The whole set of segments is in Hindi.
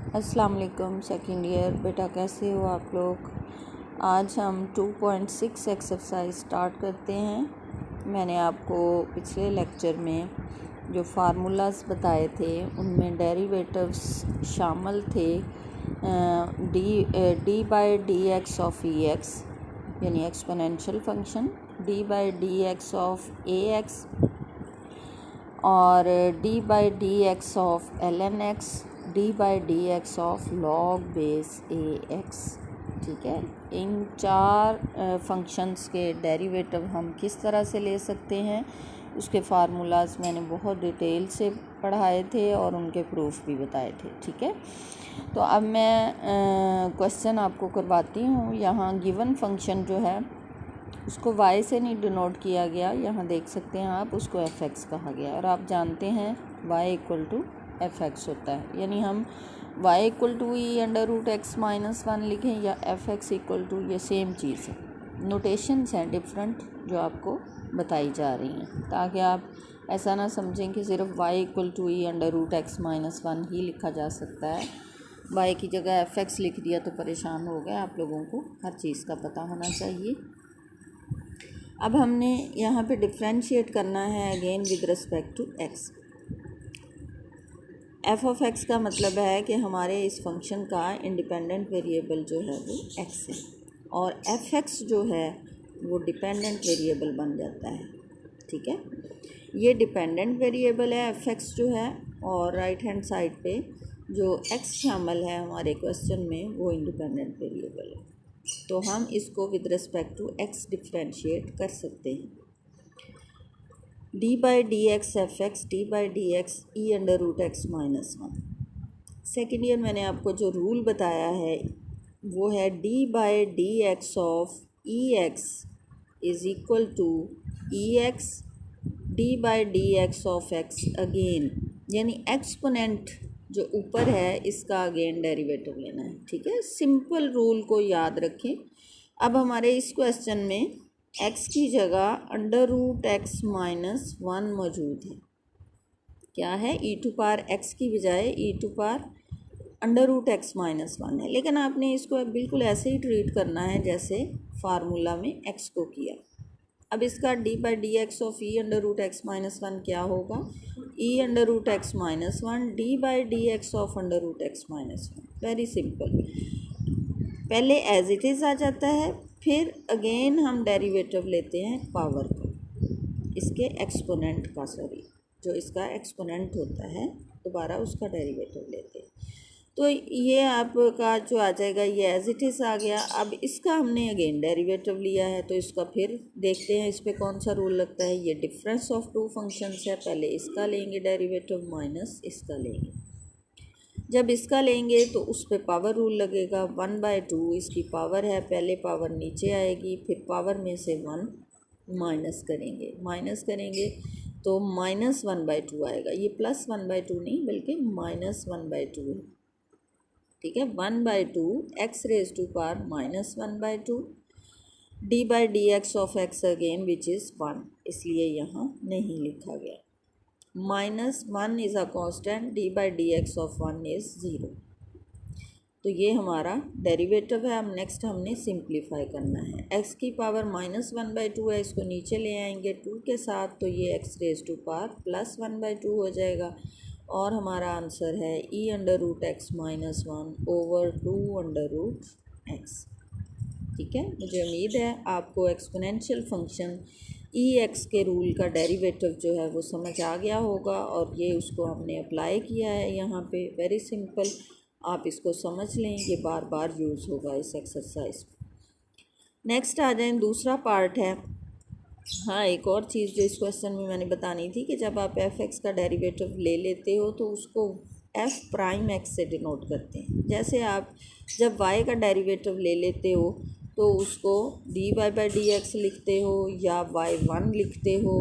अस्सलाम वालेकुम सेकेंड ईयर बेटा, कैसे हो आप लोग। आज हम 2.6 एक्सरसाइज स्टार्ट करते हैं। मैंने आपको पिछले लेक्चर में जो फार्मूलाज बताए थे उनमें डेरिवेटिव्स शामिल थे। D by d x of e x यानी exponential function, d by d x of a x और d by d x of l n x, d by d x of log base a x. ठीक है, इन चार फंक्शंस के डेरिवेटिव हम किस तरह से ले सकते हैं उसके फार्मूलाज मैंने बहुत डिटेल से पढ़ाए थे और उनके प्रूफ भी बताए थे। ठीक है, तो अब मैं क्वेश्चन आपको करवाती हूँ। यहाँ गिवन फंक्शन जो है उसको y से नहीं डिनोट किया गया, यहाँ देख सकते हैं आप, उसको fx कहा गया और आप जानते हैं y इक्वल टू fx होता है। यानी हम y equal to e under root x minus one लिखें या fx इक्वल टू, ये सेम चीज़ है। नोटेशंस हैं डिफरेंट जो आपको बताई जा रही हैं, ताकि आप ऐसा ना समझें कि सिर्फ y equal to e under root x minus one ही लिखा जा सकता है। y की जगह fx लिख दिया तो परेशान हो गए। आप लोगों को हर चीज़ का पता होना चाहिए। अब हमने यहाँ पे डिफ्रेंशिएट करना है again with respect to x। f of x का मतलब है कि हमारे इस फंक्शन का इंडिपेंडेंट वेरिएबल जो है वो x है और fx जो है वो डिपेंडेंट वेरिएबल बन जाता है। ठीक है, ये डिपेंडेंट वेरिएबल है fx जो है, और राइट हैंड साइड पे जो x शामिल है हमारे क्वेश्चन में वो इंडिपेंडेंट वेरिएबल है। तो हम इसको with respect to x differentiate कर सकते हैं। D by d x f x, d by d x e under root x minus one. Second year मैंने आपको जो रूल बताया है वो है d by d x of e x is equal to e x d by d x of x again, यानी एक्सपोनेंट जो ऊपर है इसका अगेन डेरिवेटिव लेना है। ठीक है, सिंपल रूल को याद रखें। अब हमारे इस क्वेश्चन में x की जगह under root x minus one मौजूद है। क्या है, ई टू पार x की बजाय e to power under root x minus one है, लेकिन आपने इसको बिल्कुल ऐसे ही ट्रीट करना है जैसे फार्मूला में x को किया। अब इसका d by d x of e under root x minus one क्या होगा, e under root x minus one d by d x of under root x minus one. Very simple, पहले एज इट इज़ आ जाता है, फिर अगेन हम डेरिवेटिव लेते हैं पावर का, इसके एक्सपोनेंट का, सॉरी जो इसका एक्सपोनेंट होता है दोबारा उसका डेरिवेटिव लेते हैं। तो ये आपका जो आ जाएगा ये एज इट इज़ आ गया। अब इसका हमने अगेन डेरिवेटिव लिया है तो इसका फिर देखते हैं इस पर कौन सा रूल लगता है। ये डिफरेंस ऑफ टू फंक्शंस है, पहले इसका लेंगे डेरिवेटिव माइनस इसका लेंगे। जब इसका लेंगे तो उस पर पावर रूल लगेगा, वन बाई टू इसकी पावर है, पहले पावर नीचे आएगी फिर पावर में से वन माइनस करेंगे तो माइनस वन बाई टू आएगा। ये प्लस वन बाई टू नहीं बल्कि माइनस वन बाई टू है। ठीक है, one by two x raise to power minus one by two d by d x of x again which is one, इसलिए यहाँ नहीं लिखा गया। Minus one is a constant, d by d x of one is zero. तो ये हमारा डेरिवेटिव है। अब नेक्स्ट हमने सिंप्लीफाई करना है। एक्स की power minus one by to है, इसको नीचे ले आएंगे टू के साथ, तो ये x raise to power plus one by two हो जाएगा और हमारा आंसर है e under root x minus one over two under root x. ठीक है, मुझे उम्मीद है आपको एक्सपोनेंशियल फंक्शन ई एक्स के रूल का डेरिवेटिव जो है वो समझ आ गया होगा और ये उसको हमने अप्लाई किया है यहाँ पे। वेरी सिंपल, आप इसको समझ लें, ये बार बार यूज़ होगा इस एक्सरसाइज। नेक्स्ट आ जाए, दूसरा पार्ट है। हाँ, एक और चीज़ जो इस क्वेश्चन में मैंने बतानी थी कि जब आप एफ एक्स का डेरिवेटिव ले लेते हो तो उसको एफ प्राइम एक्स से डिनोट करते हैं। जैसे आप जब वाई का डेरिवेटिव ले लेते हो तो उसको d y by d x लिखते हो या वाई वन लिखते हो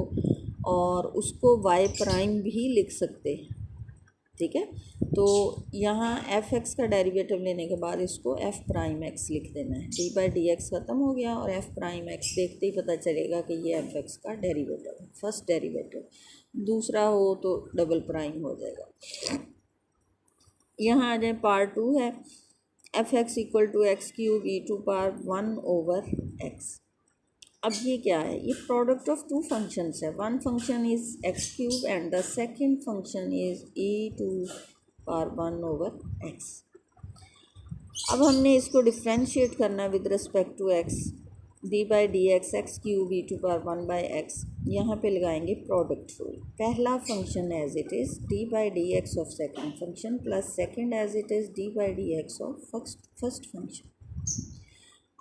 और उसको वाई प्राइम भी लिख सकते हैं। ठीक है, तो यहाँ एफ एक्स का डेरिवेटिव लेने के बाद इसको एफ प्राइम एक्स लिख देना है। डी बाई डी एक्स ख़त्म हो गया और एफ प्राइम एक्स देखते ही पता चलेगा कि ये एफ एक्स का डेरिवेटिव है, फर्स्ट डेरिवेटिव। दूसरा हो तो डबल प्राइम हो जाएगा। यहाँ आ जाए पार्ट 2 है f x equal to x cube e to power 1/x। अब ये क्या है, ये प्रोडक्ट ऑफ टू फंक्शंस है, one function is x cube and the second function is e to power 1/x। अब हमने इसको डिफ्रेंशिएट करना है with respect to x, d by d x cube e to power 1/x। यहाँ पे लगाएंगे प्रोडक्ट रूल, पहला function as it is d by d x of second function plus second as it is d by d x of first function.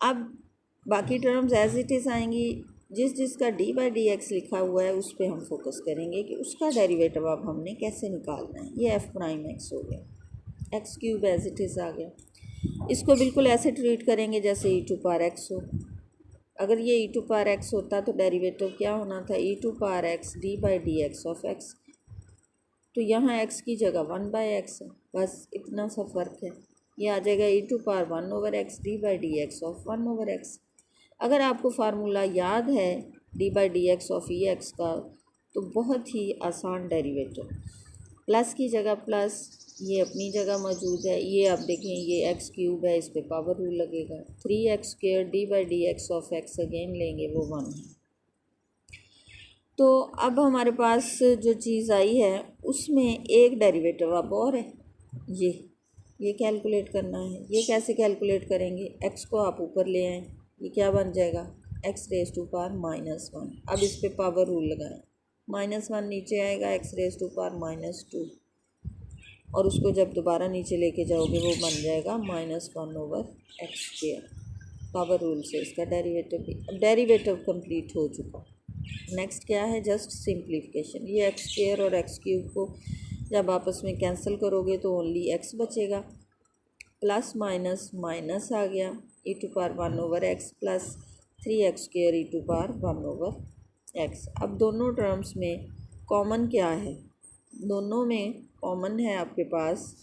अब बाकी टर्म्स एज इट इज़ आएंगी, जिसका डी बाई डी एक्स लिखा हुआ है उस पर हम फोकस करेंगे कि उसका डेरिवेटिव अब हमने कैसे निकालना है। ये एफ प्राइम एक्स हो गया, x cube as it is आ गया, इसको बिल्कुल ऐसे ट्रीट करेंगे जैसे ई टू पावर एक्स हो। अगर ये ई टू पावर एक्स होता तो डेरिवेटिव क्या होना था, e to power x d by d x of x. तो यहाँ एक्स की जगह 1/x है, बस इतना सा फ़र्क है। ये आ जाएगा e to power 1/x d by d x of 1/x। अगर आपको फार्मूला याद है d by d x of e x का तो बहुत ही आसान डेरिवेटिव, प्लस की जगह प्लस, ये अपनी जगह मौजूद है, ये आप देखें ये एक्स क्यूब है, इस पे पावर रूल लगेगा, 3x² D by d x of x again लेंगे वो 1 है। तो अब हमारे पास जो चीज़ आई है उसमें एक डेरिवेटिव अब और है, ये कैलकुलेट करना है। ये कैसे कैलकुलेट करेंगे, एक्स को आप ऊपर ले आएँ, ये क्या बन जाएगा एक्स रेज टू पावर -1। अब इस पे पावर रूल लगाएं, -1 नीचे आएगा, एक्स रेज टू पावर -2, और उसको जब दोबारा नीचे लेके जाओगे वो बन जाएगा -1/x²। पावर रूल से इसका डेरिवेटिव कंप्लीट हो चुका। नेक्स्ट क्या है, जस्ट सिंप्लीफिकेशन। ये x² और x³ को जब आपस में कैंसिल करोगे तो ओनली x बचेगा, प्लस माइनस माइनस आ गया, ई टू पावर 1/x प्लस 3x² e to power 1/x। अब दोनों टर्म्स में कॉमन क्या है, दोनों में कॉमन है आपके पास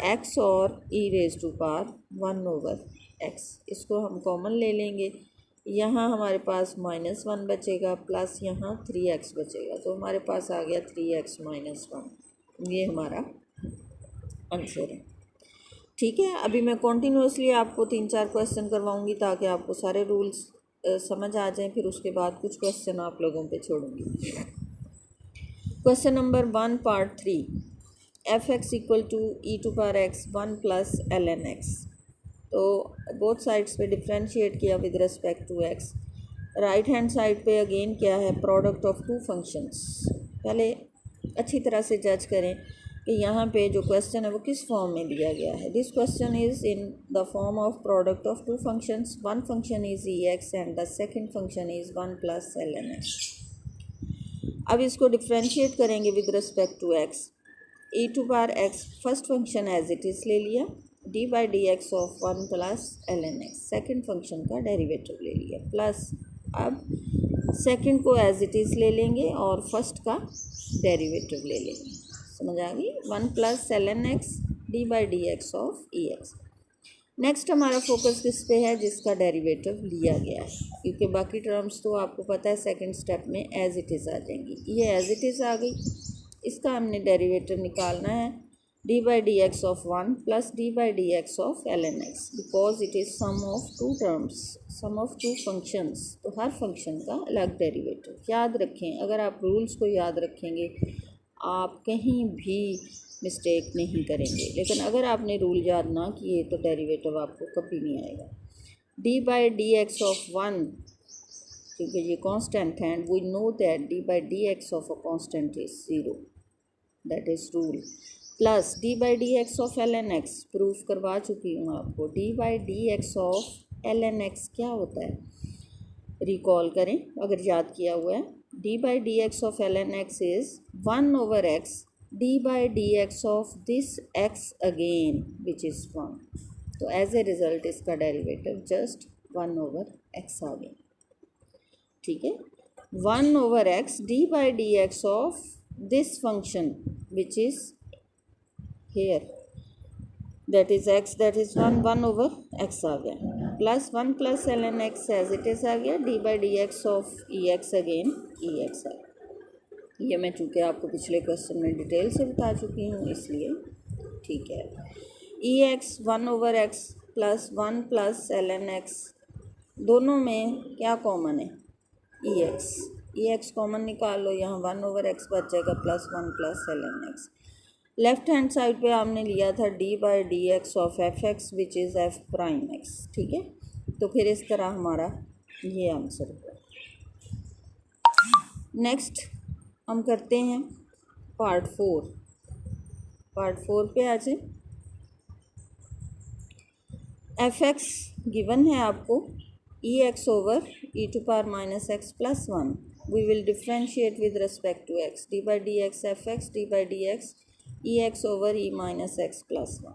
x और e raise to power 1/x। इसको हम कॉमन ले लेंगे, यहाँ हमारे पास -1 बचेगा प्लस यहाँ 3x बचेगा, तो हमारे पास आ गया 3x - 1। ये हमारा आंसर है। ठीक है, अभी मैं कॉन्टीन्यूसली आपको 3-4 क्वेश्चन करवाऊँगी ताकि आपको सारे रूल्स समझ आ जाएं, फिर उसके बाद कुछ क्वेश्चन आप लोगों पे छोड़ूंगी। Question number 1 part 3, f x equal to e to power x 1 plus ln x। तो बोथ साइड्स पे डिफ्रेंशिएट किया with respect to x। Right hand side पे अगेन क्या है, प्रोडक्ट ऑफ टू फंक्शंस। पहले अच्छी तरह से जज करें कि यहाँ पे जो क्वेश्चन है वो किस फॉर्म में दिया गया है। This question is in the form of product of two functions, one function is e x and the second function is 1 plus ln x। अब इसको डिफ्रेंशिएट करेंगे with respect to x, e to power x first function as it is ले लिया, d by d x of 1 plus ln x second function का डेरिवेटिव ले लिया, प्लस अब सेकेंड को एज इट इज़ ले लेंगे और फर्स्ट का डेरिवेटिव ले लेंगे। समझ आ गई, 1 plus ln x D by d x of e x. Next हमारा फोकस किस पे है, जिसका डेरिवेटिव लिया गया है, क्योंकि बाकी टर्म्स तो आपको पता है सेकंड स्टेप में एज इट इज़ आ जाएंगी। ये एज इट इज़ आ गई, इसका हमने डेरिवेटिव निकालना है d by d x of 1 plus d by d x of ln x, because it is sum of two terms, sum of two functions, तो हर फंक्शन का अलग डेरिवेटिव। याद रखें, अगर आप रूल्स को याद रखेंगे आप कहीं भी मिस्टेक नहीं करेंगे, लेकिन अगर आपने रूल याद ना किए तो डेरिवेटिव आपको कभी नहीं आएगा। D by d x of 1, क्योंकि ये कांस्टेंट है, we know that d by d x of a constant is 0, that is rule, plus d by d x of ln x, proof करवा चुकी हूँ आपको। D by d x of ln x क्या होता है, रिकॉल करें अगर याद किया हुआ है। D by d x of ln x is 1/x d by d x of this x again which is 1। तो एज ए रिज़ल्ट इसका डेरिवेटिव जस्ट 1/x आ गया। ठीक है, 1/x d by d x of this function which is here, that is x, that is 1/x आ गया, plus 1 plus ln x as it is आ गया, d by d x of e x again E x आ गया। ये मैं चूँकि आपको पिछले क्वेश्चन में डिटेल से बता चुकी हूँ इसलिए ठीक है। E x 1/x plus 1 plus ln x, दोनों में क्या कॉमन है? ई एक्स कॉमन निकाल लो, यहाँ 1/x बच जाएगा plus 1 plus ln x। Left hand side पे हमने लिया था d/dx of F x which is F prime x, ठीक है। तो फिर इस तरह हमारा ये आंसर होगा। नेक्स्ट हम करते हैं पार्ट 4 पे आ जाए। एफ एक्स गिवन है आपको e x over e to power minus x plus 1, we will differentiate with respect to x, d/dx f x d/dx e x over e minus x plus 1।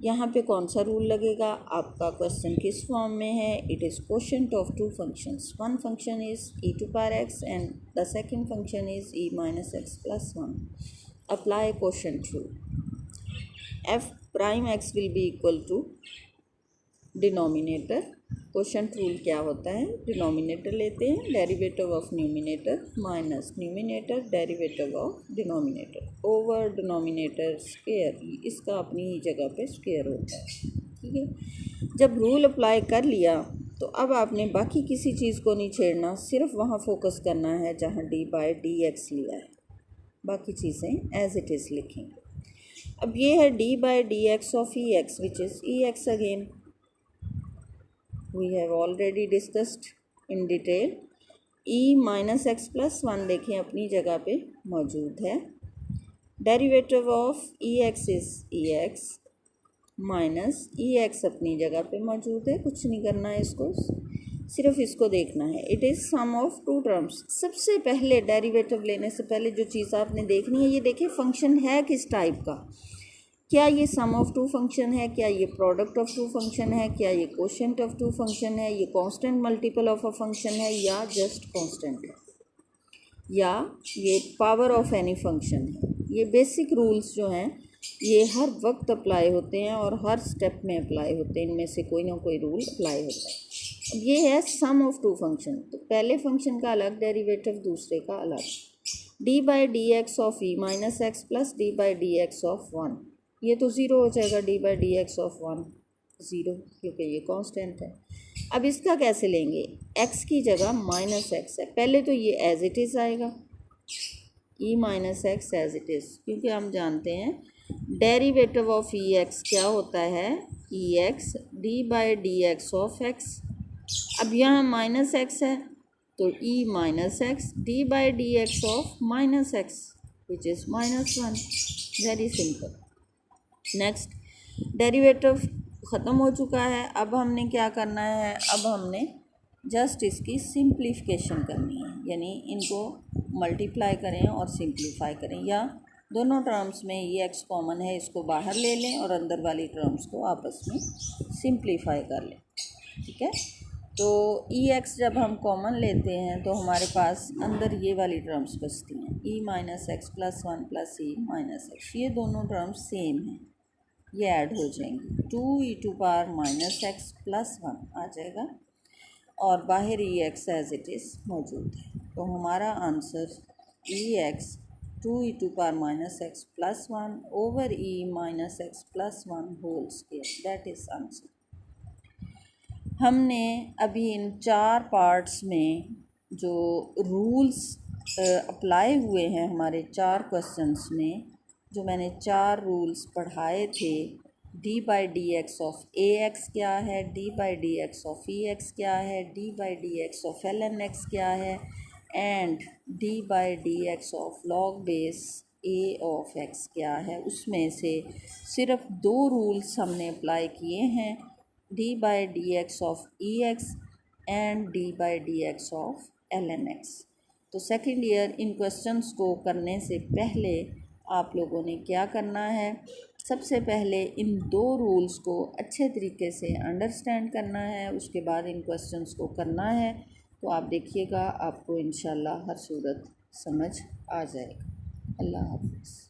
यहाँ पे कौन सा रूल लगेगा? आपका क्वेश्चन किस फॉर्म में है? It is quotient of two functions, one function is e to power x and the second function is e minus x plus 1। Apply quotient rule. F prime x will be equal to denominator. Quotient rule क्या होता है? डिनोमिनेटर लेते हैं, derivative of numerator minus numerator derivative of denominator over denominator square, इसका अपनी ही जगह पे स्क्वायर होता है, ठीक है। जब रूल अप्लाई कर लिया तो अब आपने बाकी किसी चीज़ को नहीं छेड़ना, सिर्फ वहाँ फोकस करना है जहाँ d/dx लिया है, बाकी चीज़ें एज इट इज़ लिखेंगे। अब ये है d/dx of e x which is e x again, we have already discussed in detail। e minus x plus 1 देखें अपनी जगह पे मौजूद है। Derivative of e x is e x minus E x अपनी जगह पे मौजूद है, कुछ नहीं करना है इसको, सिर्फ इसको देखना है। It is sum of two terms. सबसे पहले डेरिवेटिव लेने से पहले जो चीज़ आपने देखनी है, ये देखें फंक्शन है किस टाइप का, क्या ये सम ऑफ टू फंक्शन है, क्या ये प्रोडक्ट ऑफ टू फंक्शन है, क्या ये कोशेंट ऑफ टू फंक्शन है, ये constant multiple of a function है या जस्ट कांस्टेंट है, या ये पावर ऑफ एनी फंक्शन है। ये बेसिक रूल्स जो हैं ये हर वक्त अप्लाई होते हैं और हर स्टेप में अप्लाई होते हैं, इनमें से कोई ना कोई रूल अप्लाई होता है। अब ये है सम ऑफ टू फंक्शन, तो पहले फंक्शन का अलग डेरिवेटिव, दूसरे का अलग। d/dx of e minus x plus d/dx of 1, ये तो ज़ीरो हो जाएगा, d/dx ऑफ 1 ज़ीरो, क्योंकि ये कांस्टेंट है। अब इसका कैसे लेंगे? x की जगह माइनस एक्स है, पहले तो ये एज इट इज़ आएगा, e minus x as it is, क्योंकि हम जानते हैं डेरिवेटिव ऑफ ई एक्स क्या होता है, e x d/dx of x। अब यहाँ माइनस एक्स है तो e minus x d/dx of minus x which is -1, very simple. Next derivative ख़त्म हो चुका है, अब हमने क्या करना है? अब हमने जस्ट इसकी सिंप्लीफिकेशन करनी है, यानी इनको मल्टीप्लाई करें और सिंप्लीफाई करें, या दोनों टर्म्स में ये एक्स कॉमन है, इसको बाहर ले लें और अंदर वाली टर्म्स को आपस में सिंप्लीफाई कर लें, ठीक है। तो ई एक्स जब हम कॉमन लेते हैं तो हमारे पास अंदर ये वाली टर्म्स बचती हैं, ई माइनस एक्स प्लस 1 प्लस ई माइनस एक्स, ये दोनों टर्म्स सेम हैं, ये ऐड हो जाएंगी, 2e to power minus x plus 1 आ जाएगा और बाहर e x as it is मौजूद है। तो हमारा answer e x 2e to power minus x plus 1 over e minus x plus 1 whole square, that is answer. हमने अभी इन 4 पार्ट्स में जो रूल्स अप्लाई हुए हैं हमारे 4 क्वेश्चंस में, जो मैंने 4 रूल्स पढ़ाए थे, d/dx ऑफ ए एक्स क्या है, d/dx ऑफ ई एक्स क्या है, d/dx ऑफ ln x क्या है and d/dx of log base a of x क्या है, उसमें से सिर्फ 2 रूल्स हमने अप्लाई किए हैं, d/dx of e x and d/dx of ln x। तो सेकेंड ईयर इन क्वेश्चंस को करने से पहले आप लोगों ने क्या करना है? सबसे पहले इन 2 रूल्स को अच्छे तरीके से अंडरस्टैंड करना है, उसके बाद इन क्वेश्चंस को करना है। तो आप देखिएगा आपको इंशाल्लाह हर सूरत समझ आ जाएगा। अल्लाह हाफ़िज़।